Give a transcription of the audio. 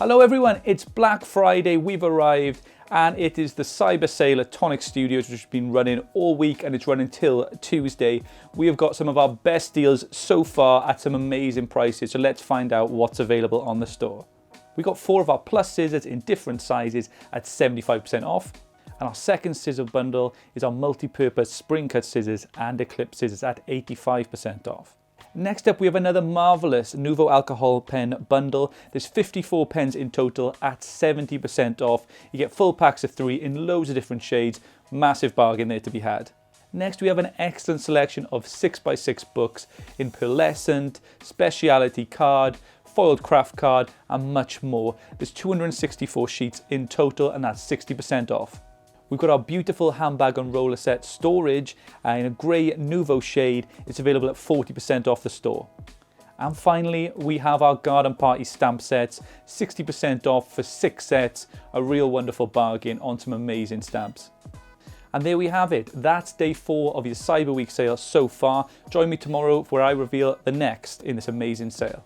Hello everyone, it's Black Friday, we've arrived, and it is the cyber sale at Tonic Studios, which has been running all week and it's running till Tuesday. We have got some of our best deals so far at some amazing prices, so let's find out what's available on the store. We got 4 of our plus scissors in different sizes at 75% off. And our second scissor bundle is our multi-purpose spring cut scissors and eclipse scissors at 85% off. Next up, we have another marvelous Nuvo alcohol pen bundle. There's 54 pens in total at 70% off. You get full packs of 3 in loads of different shades. Massive bargain there to be had. Next, we have an excellent selection of 6x6 books in pearlescent, speciality card, foiled craft card, and much more. There's 264 sheets in total, and that's 60% off. We've got our beautiful handbag and roller set storage in a grey Nuvo shade. It's available at 40% off the store. And finally, we have our garden party stamp sets, 60% off for 6 sets, a real wonderful bargain on some amazing stamps. And there we have it. That's day 4 of your Cyber Week sale so far. Join me tomorrow where I reveal the next in this amazing sale.